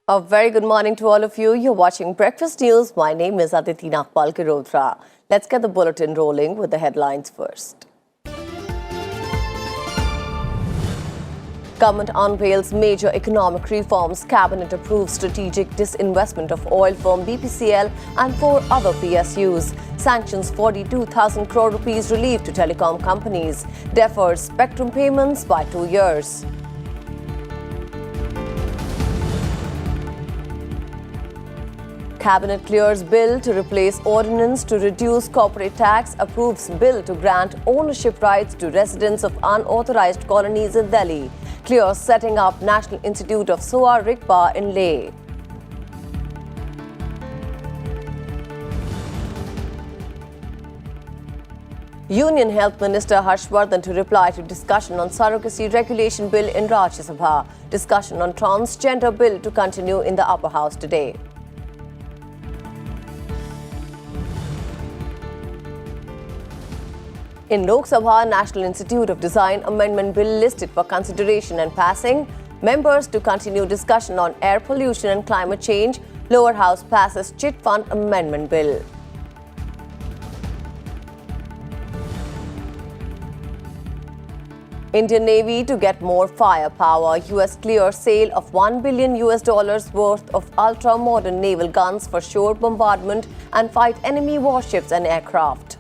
A very good morning to all of you. You're watching Breakfast News. My name is Aditi Nagpal Kirodra. Let's get the bulletin rolling with the headlines first. Government unveils major economic reforms. Cabinet approves strategic disinvestment of oil firm BPCL and 4 other PSUs. Sanctions 42,000 crore rupees relief to telecom companies. Defers spectrum payments by 2 years. Cabinet clears bill to replace ordinance to reduce corporate tax, approves bill to grant ownership rights to residents of unauthorized colonies in Delhi, clears setting up National Institute of Soa Rigpa in Leh. Union Health Minister Harshvardhan to reply to discussion on Surrogacy regulation bill in Rajya Sabha. Discussion on Transgender bill to continue in the upper house today. In Lok Sabha, National Institute of Design Amendment Bill listed for consideration and passing. Members to continue discussion on air pollution and climate change. Lower House passes Chit Fund Amendment Bill. Indian Navy to get more firepower. US clears sale of $1 billion worth of ultra-modern naval guns for shore bombardment and fight enemy warships and aircraft.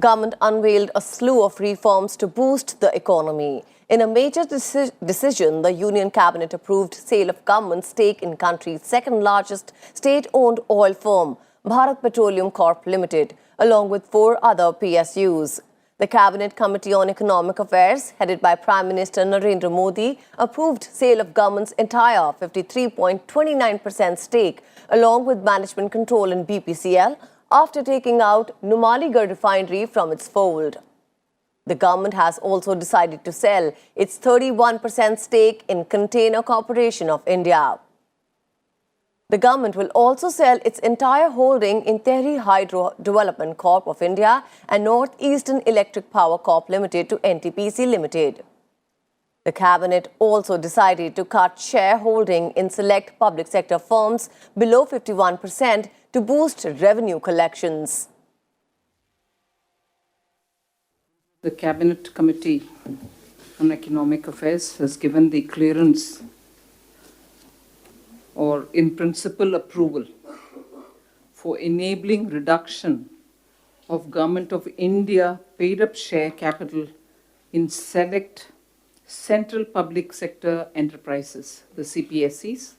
Government unveiled a slew of reforms to boost the economy. In a major decision, the Union Cabinet approved sale of government stake in country's second-largest state-owned oil firm, Bharat Petroleum Corp Limited, along with 4 other PSUs. The Cabinet Committee on Economic Affairs, headed by Prime Minister Narendra Modi, approved sale of government's entire 53.29% stake, along with management control in BPCL, after taking out Numaligarh refinery from its fold. The government has also decided to sell its 31% stake in Container Corporation of India. The government will also sell its entire holding in Tehri Hydro Development Corp of India and Northeastern Electric Power Corp Limited to NTPC Limited. The Cabinet also decided to cut shareholding in select public sector firms below 51% to boost revenue collections. The Cabinet Committee on Economic Affairs has given the clearance or in principle approval for enabling reduction of Government of India paid-up share capital in select central public sector enterprises, the CPSEs,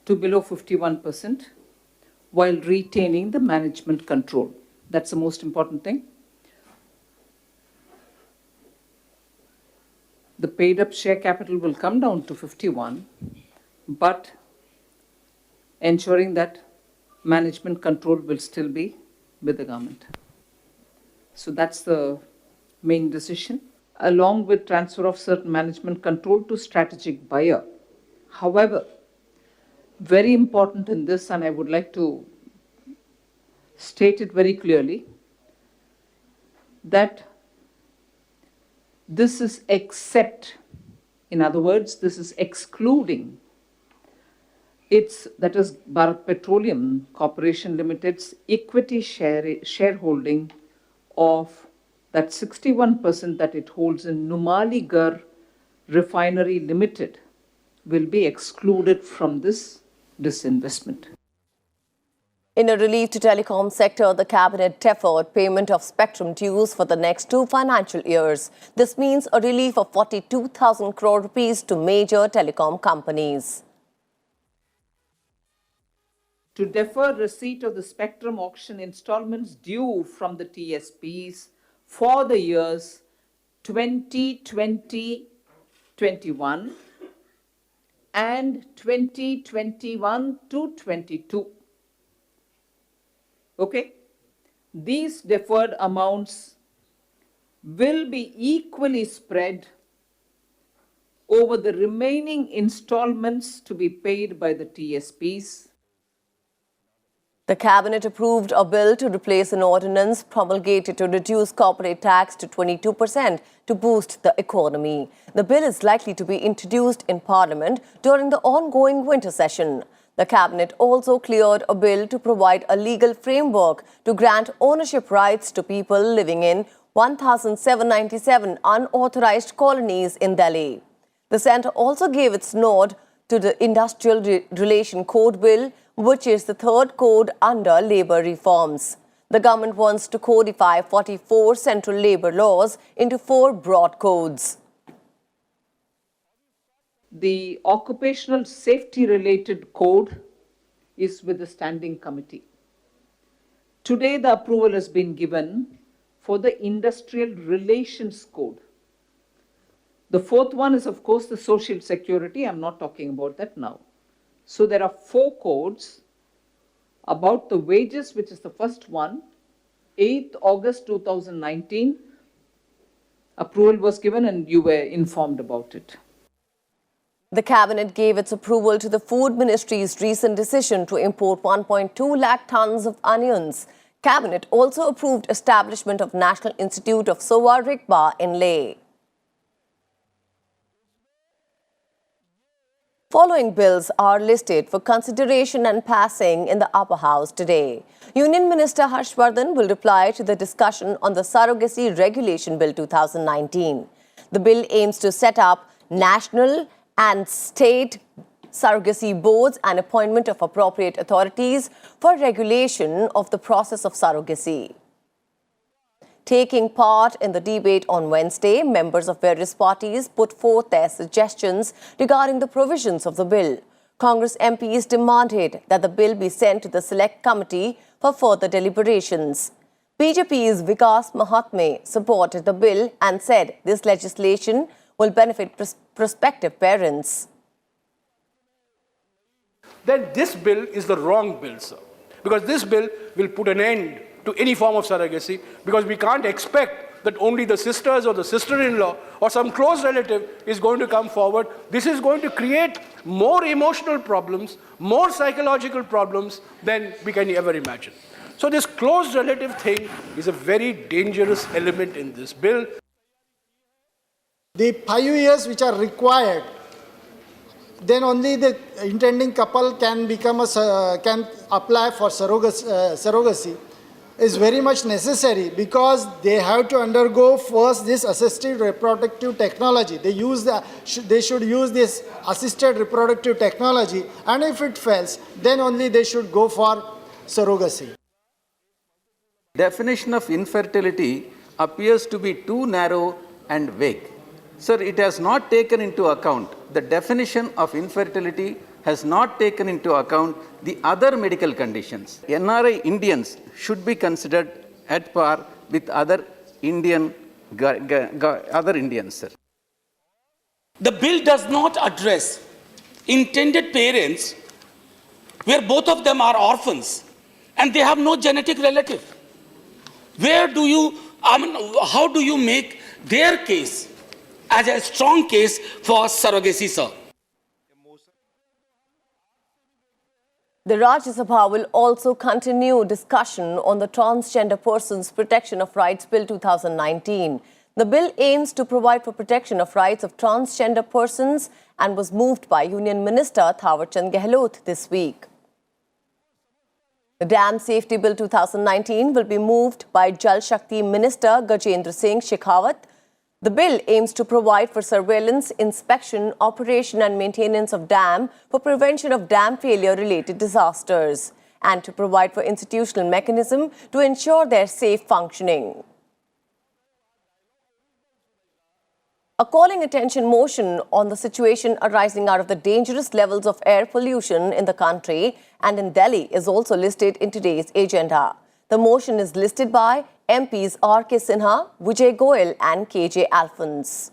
to below 51%, while retaining the management control. That's the most important thing. The paid-up share capital will come down to 51, but ensuring that management control will still be with the government. So that's the main decision, along with transfer of certain management control to strategic buyer. However, very important in this, and I would like to state it very clearly, that this is except, in other words, this is excluding that is Bharat Petroleum Corporation Limited's equity shareholding of that 61% that it holds in Numaligarh Refinery Limited will be excluded from this disinvestment. In a relief to telecom sector, the Cabinet deferred payment of spectrum dues for the next 2 financial years. This means a relief of 42,000 crore rupees to major telecom companies. To defer receipt of the spectrum auction installments due from the TSPs for the years 2020-21 and 2021 to 22. Okay? These deferred amounts will be equally spread over the remaining installments to be paid by the TSPs The Cabinet approved a bill to replace an ordinance promulgated to reduce corporate tax to 22% to boost the economy. The bill is likely to be introduced in Parliament during the ongoing winter session. The Cabinet also cleared a bill to provide a legal framework to grant ownership rights to people living in 1,797 unauthorized colonies in Delhi. The centre also gave its nod to the Industrial Relation Code Bill, which is the third code under labour reforms. The government wants to codify 44 central labour laws into 4 broad codes. The occupational safety related code is with the standing committee. Today the approval has been given for the industrial relations code. The fourth one is, of course, the social security. I'm not talking about that now. So there are 4 codes about the wages, which is the first one. 8th August 2019, approval was given and you were informed about it. The Cabinet gave its approval to the Food Ministry's recent decision to import 1.2 lakh tons of onions. Cabinet also approved establishment of National Institute of Sowa Rigpa in Leh. Following bills are listed for consideration and passing in the Upper House today. Union Minister Harshvardhan will reply to the discussion on the Surrogacy Regulation Bill 2019. The bill aims to set up national and state surrogacy boards and appointment of appropriate authorities for regulation of the process of surrogacy. Taking part in the debate on Wednesday, members of various parties put forth their suggestions regarding the provisions of the bill. Congress MPs demanded that the bill be sent to the Select Committee for further deliberations. BJP's Vikas Mahatme supported the bill and said this legislation will benefit prospective parents. Then this bill is the wrong bill, sir. Because this bill will put an end to any form of surrogacy, because we can't expect that only the sisters or the sister-in-law or some close relative is going to come forward. This is going to create more emotional problems, more psychological problems than we can ever imagine. So this close relative thing is a very dangerous element in this bill. The 5 years which are required, then only the intending couple can apply for surrogacy is very much necessary, because they have to undergo first this assisted reproductive technology. They should use this assisted reproductive technology, and if it fails, then only they should go for surrogacy. Definition of infertility appears to be too narrow and vague. Sir, it has not taken into account the definition of infertility, has not taken into account the other medical conditions. NRI Indians should be considered at par with other Indians, sir. The bill does not address intended parents where both of them are orphans and they have no genetic relative. How do you make their case as a strong case for surrogacy, sir? The Rajya Sabha will also continue discussion on the Transgender Persons Protection of Rights Bill 2019. The bill aims to provide for protection of rights of transgender persons and was moved by Union Minister Thawarchand Gehlot this week. The Dam Safety Bill 2019 will be moved by Jal Shakti Minister Gajendra Singh Shekhawat. The bill aims to provide for surveillance, inspection, operation and maintenance of dam for prevention of dam failure-related disasters and to provide for institutional mechanism to ensure their safe functioning. A calling attention motion on the situation arising out of the dangerous levels of air pollution in the country and in Delhi is also listed in today's agenda. The motion is listed by MPs R.K. Sinha, Vijay Goyal and K.J. Alphonse.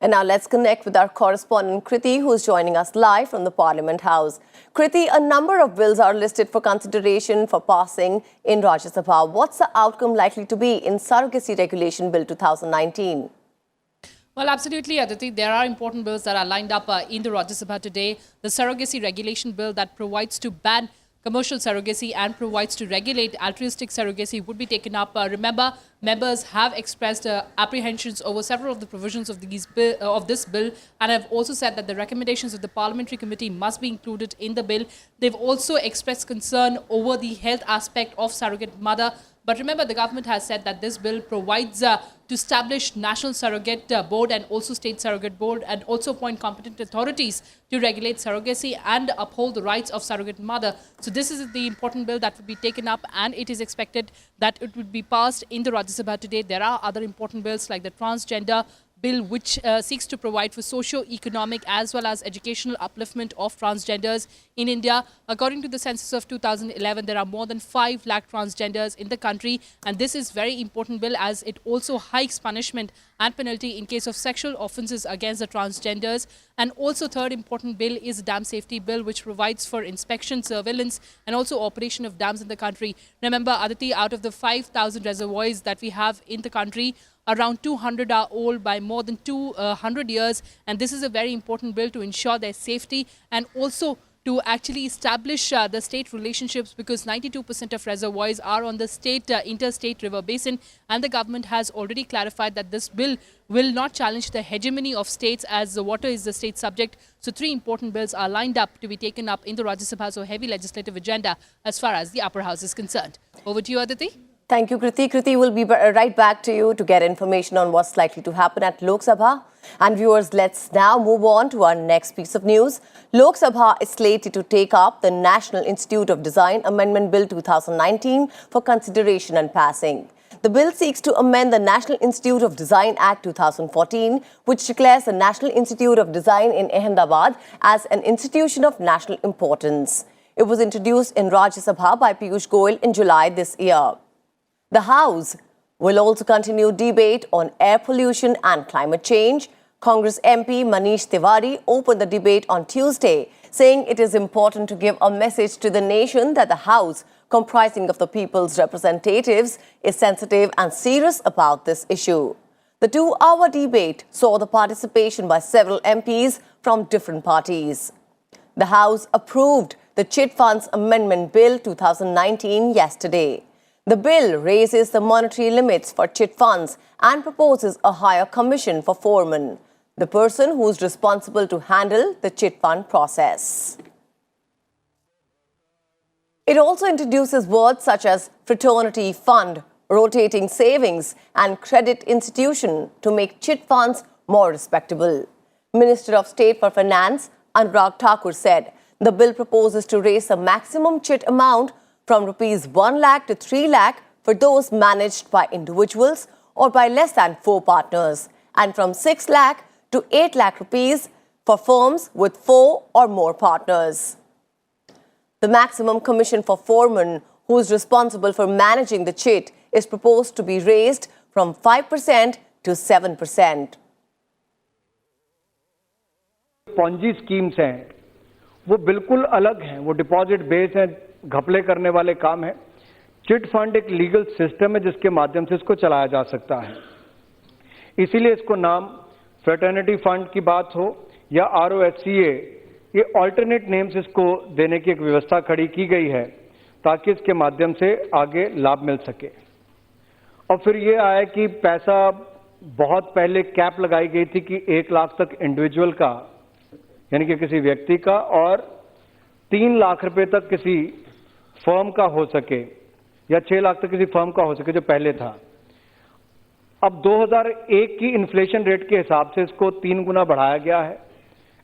And now let's connect with our correspondent Kriti, who is joining us live from the Parliament House. Kriti, a number of bills are listed for consideration for passing in Rajya Sabha. What's the outcome likely to be in Surrogacy Regulation Bill 2019? Well, absolutely, Aditi. There are important bills that are lined up in the Rajya Sabha today. The Surrogacy Regulation Bill that provides to ban commercial surrogacy and provides to regulate altruistic surrogacy would be taken up. Remember, members have expressed apprehensions over several of the provisions of this bill and have also said that the recommendations of the parliamentary committee must be included in the bill. They've also expressed concern over the health aspect of surrogate mother. But remember, the government has said that this bill provides to establish National Surrogate Board and also State Surrogate Board and also appoint competent authorities to regulate surrogacy and uphold the rights of surrogate mother. So this is the important bill that would be taken up, and it is expected that it would be passed in the Rajya Sabha today. There are other important bills like the Transgender bill, which seeks to provide for socio-economic as well as educational upliftment of transgenders in India. According to the census of 2011, there are more than 5 lakh transgenders in the country, and this is very important bill as it also hikes punishment and penalty in case of sexual offences against the transgenders. And also third important bill is the Dam Safety Bill, which provides for inspection, surveillance and also operation of dams in the country. Remember, Aditi, out of the 5,000 reservoirs that we have in the country, around 200 are old by more than 200 years. And this is a very important bill to ensure their safety and also to actually establish the state relationships, because 92% of reservoirs are on the state interstate river basin, and the government has already clarified that this bill will not challenge the hegemony of states as the water is the state subject. So 3 important bills are lined up to be taken up in the Rajya Sabha, so heavy legislative agenda as far as the upper house is concerned. Over to you, Aditi. Thank you, Kriti. Kriti, will be right back to you to get information on what's likely to happen at Lok Sabha. And viewers, let's now move on to our next piece of news. Lok Sabha is slated to take up the National Institute of Design Amendment Bill 2019 for consideration and passing. The bill seeks to amend the National Institute of Design Act 2014, which declares the National Institute of Design in Ahmedabad as an institution of national importance. It was introduced in Rajya Sabha by Piyush Goyal in July this year. The House will also continue debate on air pollution and climate change. Congress MP Manish Tiwari opened the debate on Tuesday, saying it is important to give a message to the nation that the House, comprising of the people's representatives, is sensitive and serious about this issue. The 2-hour debate saw the participation by several MPs from different parties. The House approved the Chit Funds Amendment Bill 2019 yesterday. The bill raises the monetary limits for chit funds and proposes a higher commission for foremen, the person who is responsible to handle the chit fund process. It also introduces words such as fraternity fund, rotating savings and credit institution to make chit funds more respectable. Minister of State for Finance Anurag Thakur said the bill proposes to raise the maximum chit amount from Rs 1 lakh to 3 lakh for those managed by individuals or by less than 4 partners, and from 6 lakh to 8 lakh rupees for firms with 4 or more partners. The maximum commission for foreman who is responsible for managing the chit is proposed to be raised from 5% to 7%. Ponzi schemes हैं वो बिल्कुल अलग हैं, वो deposit base हैं, घपले करने वाले काम है। चिट फंड एक लीगल सिस्टम है जिसके माध्यम से इसको चलाया जा सकता है, इसीलिए इसको नाम फ्रेटर्निटी फंड की बात हो या ROSCA, ये ऑल्टरनेट नेम्स इसको देने की एक व्यवस्था खड़ी की गई है ताकि इसके माध्यम से आगे लाभ मिल सके। और फिर ये आया कि पैसा बहुत पहले कैप लगाई गई थी कि 1 लाख तक इंडिविजुअल का यानी कि किसी व्यक्ति का और 3 लाख रुपए तक किसी फर्म का हो सके या 6 लाख तक किसी फर्म का हो सके जो पहले था। अब 2001 की इन्फ्लेशन रेट के हिसाब से इसको 3 गुना बढ़ाया गया है।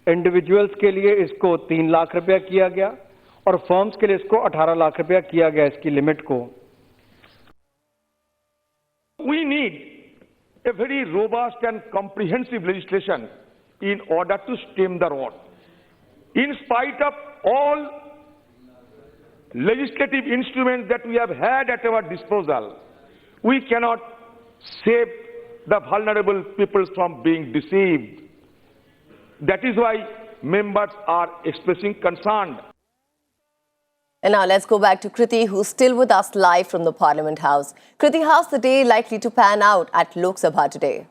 इंडिविजुअल्स के लिए इसको 3 लाख रुपया किया गया और फर्म्स के लिए इसको 18 लाख रुपया किया गया इसकी लिमिट को। We need a very robust and comprehensive legislation in order to stem the rot. In spite of all legislative instruments that we have had at our disposal, we cannot save the vulnerable people from being deceived. That is why members are expressing concern. And now let's go back to Kriti, who's still with us live from the Parliament House. Kriti, how's the day likely to pan out at Lok Sabha today?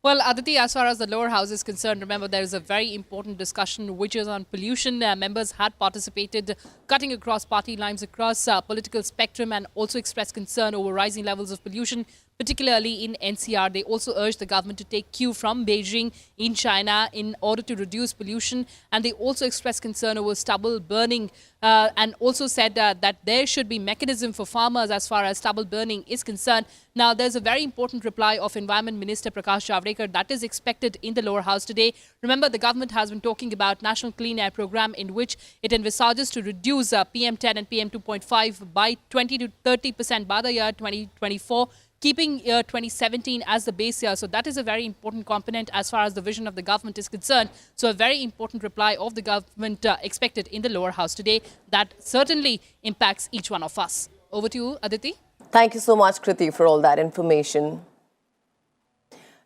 Well, Aditi, as far as the lower house is concerned, remember there is a very important discussion which is on pollution. Members had participated, cutting across party lines, across political spectrum, and also expressed concern over rising levels of pollution, particularly in NCR. They also urged the government to take cue from Beijing in China in order to reduce pollution. And they also expressed concern over stubble burning and also said that there should be mechanism for farmers as far as stubble burning is concerned. Now, there's a very important reply of Environment Minister Prakash Javadekar that is expected in the lower house today. Remember, the government has been talking about National Clean Air Program in which it envisages to reduce PM10 and PM2.5 by 20 to 30% by the year 2024. Keeping year 2017 as the base year. So that is a very important component as far as the vision of the government is concerned. So a very important reply of the government expected in the lower house today that certainly impacts each one of us. Over to you, Aditi. Thank you so much, Kriti, for all that information.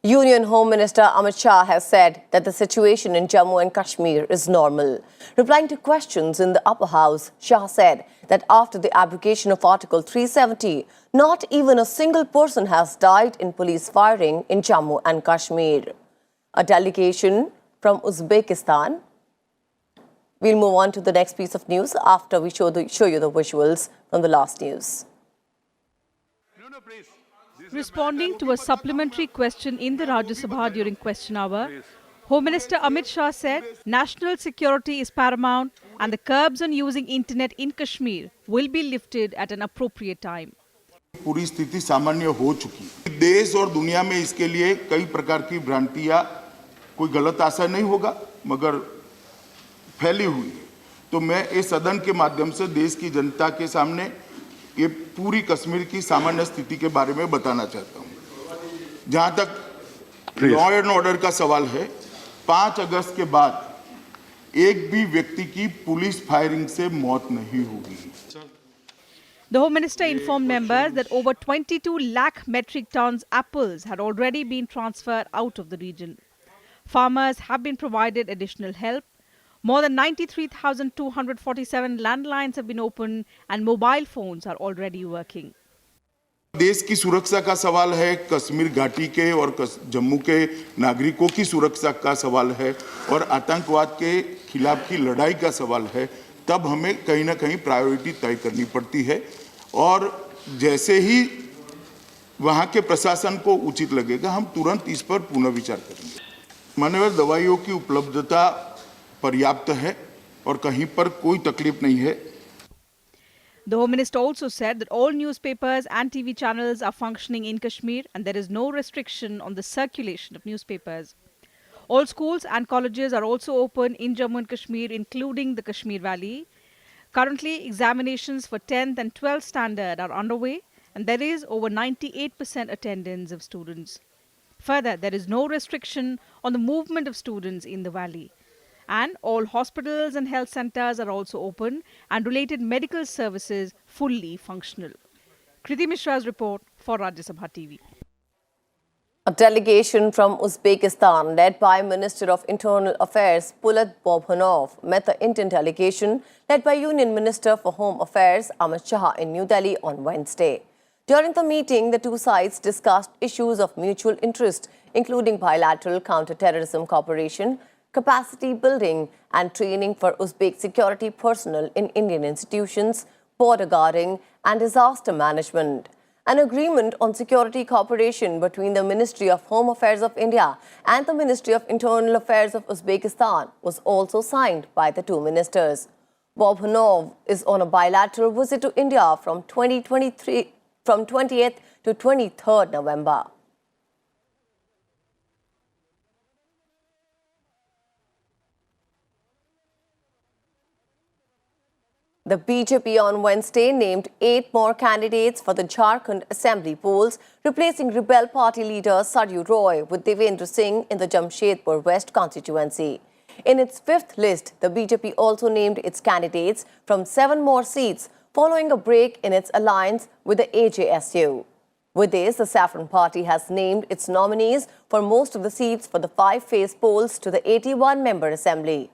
Union Home Minister Amit Shah has said that the situation in Jammu and Kashmir is normal. Replying to questions in the upper house, Shah said that after the abrogation of Article 370, not even a single person has died in police firing in Jammu and Kashmir. A delegation from Uzbekistan. We'll move on to the next piece of news after we show you the visuals from the last news. Responding to a supplementary question in the Rajya Sabha during question hour, Home Minister Amit Shah said national security is paramount and the curbs on using internet in Kashmir will be lifted at an appropriate time. पूरी स्थिति सामान्य हो चुकी। देश और दुनिया में इसके लिए कई प्रकार की भ्रांतियां, कोई गलत आशा नहीं होगा, मगर फैली हुई है। तो मैं इस सदन के माध्यम से देश की जनता के सामने ये पूरी कश्मीर की सामान्य स्थिति के बारे में बताना चाहता हूं। जहां तक लॉ एंड ऑर्डर का सवाल है, 5 अगस्त के बाद एक भी व्यक्ति की पुलिस फायरिंग से मौत नहीं हुई। The Home Minister informed members that over 22 lakh metric tons apples had already been transferred out of the region. Farmers have been provided additional help. More than 93,247 landlines have been opened and mobile phones are already working. देश की सुरक्षा का सवाल है, कश्मीर घाटी के और जम्मू के नागरिकों की सुरक्षा का सवाल है और आतंकवाद के खिलाफ की लड़ाई का सवाल है, तब हमें कहीं ना कहीं प्रायोरिटी तय करनी पड़ती है और जैसे ही वहां के प्रशासन को उचित लगेगा हम तुरंत इस पर पुनर्विचार करेंगे। मानवीय दवाइयों की उपलब्धता पर्याप्त है और कहीं पर कोई तकलीफ नहीं है। The Home Minister also said that all newspapers and TV channels are functioning in Kashmir and there is no restriction on the circulation of newspapers. All schools and colleges are also open in Jammu and Kashmir, including the Kashmir Valley. Currently, examinations for 10th and 12th standard are underway and there is over 98% attendance of students. Further, there is no restriction on the movement of students in the valley. And all hospitals and health centers are also open and related medical services fully functional. Kriti Mishra's report for Rajya Sabha TV. A delegation from Uzbekistan led by Minister of Internal Affairs Pulat Bobhanov met the Indian delegation led by Union Minister for Home Affairs Amit Shah in New Delhi on Wednesday. During the meeting, the two sides discussed issues of mutual interest, including bilateral counter-terrorism cooperation, capacity building and training for Uzbek security personnel in Indian institutions, border guarding and disaster management. An agreement on security cooperation between the Ministry of Home Affairs of India and the Ministry of Internal Affairs of Uzbekistan was also signed by the two ministers. Bobhanov is on a bilateral visit to India from 20th to 23rd November. The BJP on Wednesday named 8 more candidates for the Jharkhand Assembly polls, replacing Rebel Party leader Saryu Roy with Devendra Singh in the Jamshedpur West constituency. In its 5th list, the BJP also named its candidates from 7 more seats, following a break in its alliance with the AJSU. With this, the Saffron Party has named its nominees for most of the seats for the 5-phase polls to the 81-member assembly.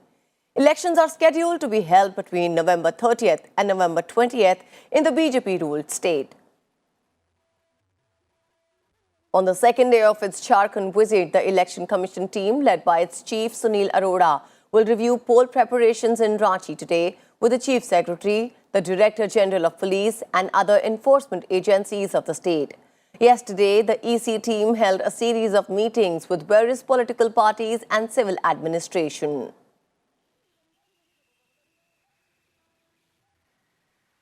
Elections are scheduled to be held between November 30th and November 20th in the BJP-ruled state. On the second day of its Jharkhand visit, the Election Commission team, led by its chief Sunil Arora, will review poll preparations in Ranchi today with the Chief Secretary, the Director General of Police and other enforcement agencies of the state. Yesterday, the EC team held a series of meetings with various political parties and civil administration.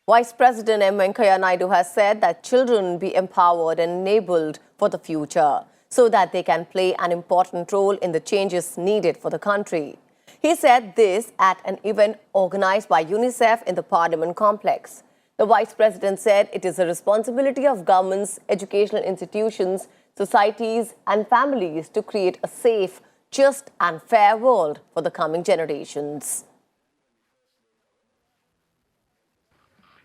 Vice President M. Venkaiah Naidu has said that children be empowered and enabled for the future so that they can play an important role in the changes needed for the country. He said this at an event organized by UNICEF in the Parliament complex. The Vice President said it is the responsibility of governments, educational institutions, societies and families to create a safe, just and fair world for the coming generations.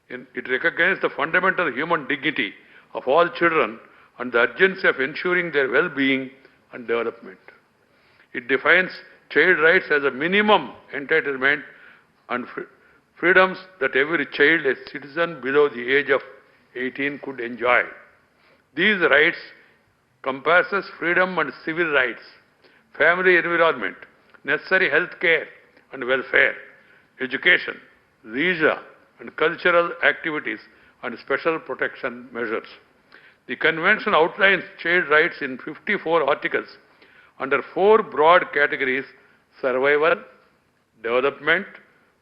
It recognizes the fundamental human dignity of all children and the urgency of ensuring their well-being and development. It defines child rights as a minimum entitlement and freedoms that every child, a citizen below the age of 18, could enjoy. These rights compasses freedom and civil rights, family environment, necessary health care and welfare, education, leisure and cultural activities and special protection measures. The Convention outlines child rights in 54 articles under 4 broad categories: survival, development,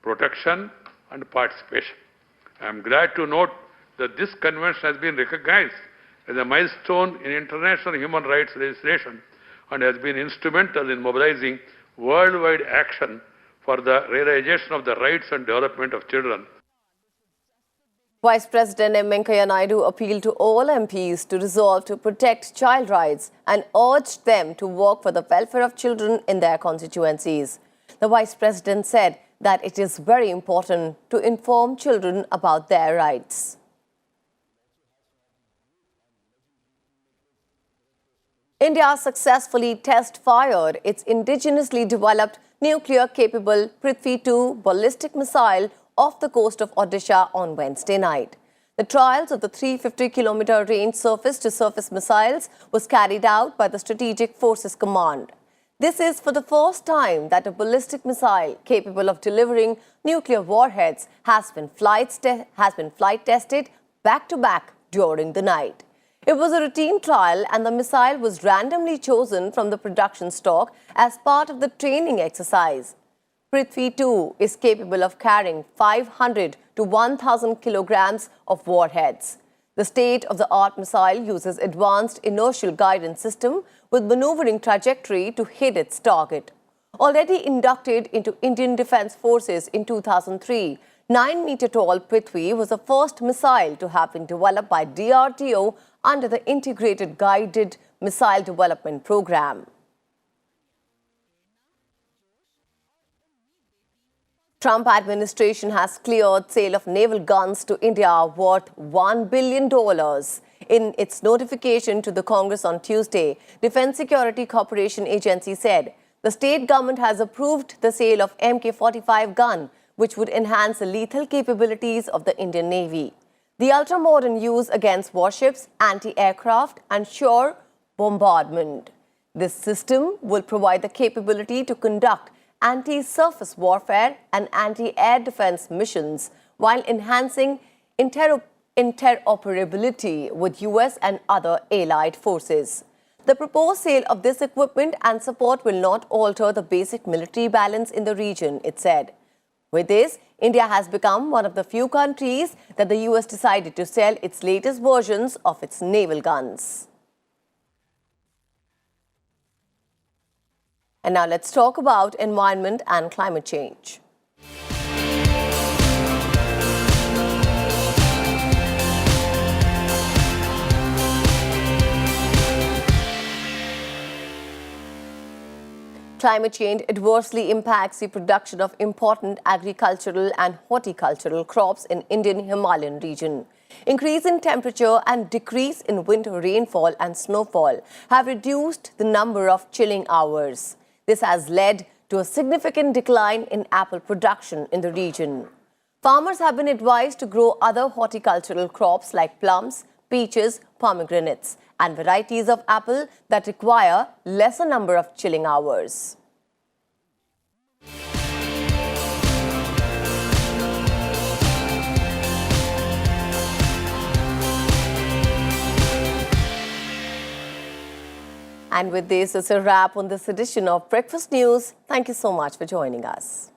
protection and participation. I am glad to note that this convention has been recognized as a milestone in international human rights legislation and has been instrumental in mobilizing worldwide action for the realization of the rights and development of children. Vice President M. Venkaiah Naidu appealed to all MPs to resolve to protect child rights and urged them to work for the welfare of children in their constituencies. The Vice President said that it is very important to inform children about their rights. India successfully test-fired its indigenously developed nuclear-capable Prithvi-2 ballistic missile off the coast of Odisha on Wednesday night. The trials of the 350-kilometer range surface-to-surface missiles was carried out by the Strategic Forces Command. This is for the first time that a ballistic missile capable of delivering nuclear warheads has been flight tested back-to-back during the night. It was a routine trial and the missile was randomly chosen from the production stock as part of the training exercise. Prithvi-2 is capable of carrying 500 to 1,000 kilograms of warheads. The state-of-the-art missile uses advanced inertial guidance system with maneuvering trajectory to hit its target. Already inducted into Indian Defence Forces in 2003, 9-meter-tall Prithvi was the first missile to have been developed by DRDO under the Integrated Guided Missile Development Program. Trump administration has cleared sale of naval guns to India worth $1 billion. In its notification to the Congress on Tuesday, Defense Security Corporation Agency said the state government has approved the sale of Mk-45 gun, which would enhance the lethal capabilities of the Indian Navy. The ultra-modern use against warships, anti-aircraft and shore bombardment. This system will provide the capability to conduct anti-surface warfare and anti-air defense missions while enhancing interoperability with US and other allied forces. The proposed sale of this equipment and support will not alter the basic military balance in the region, it said. With this, India has become one of the few countries that the US decided to sell its latest versions of its naval guns. And now let's talk about environment and climate change. Climate change adversely impacts the production of important agricultural and horticultural crops in Indian Himalayan region. Increase in temperature and decrease in winter rainfall and snowfall have reduced the number of chilling hours. This has led to a significant decline in apple production in the region. Farmers have been advised to grow other horticultural crops like plums, peaches, pomegranates, and varieties of apple that require lesser number of chilling hours. And with this, it's a wrap on this edition of Breakfast News. Thank you so much for joining us.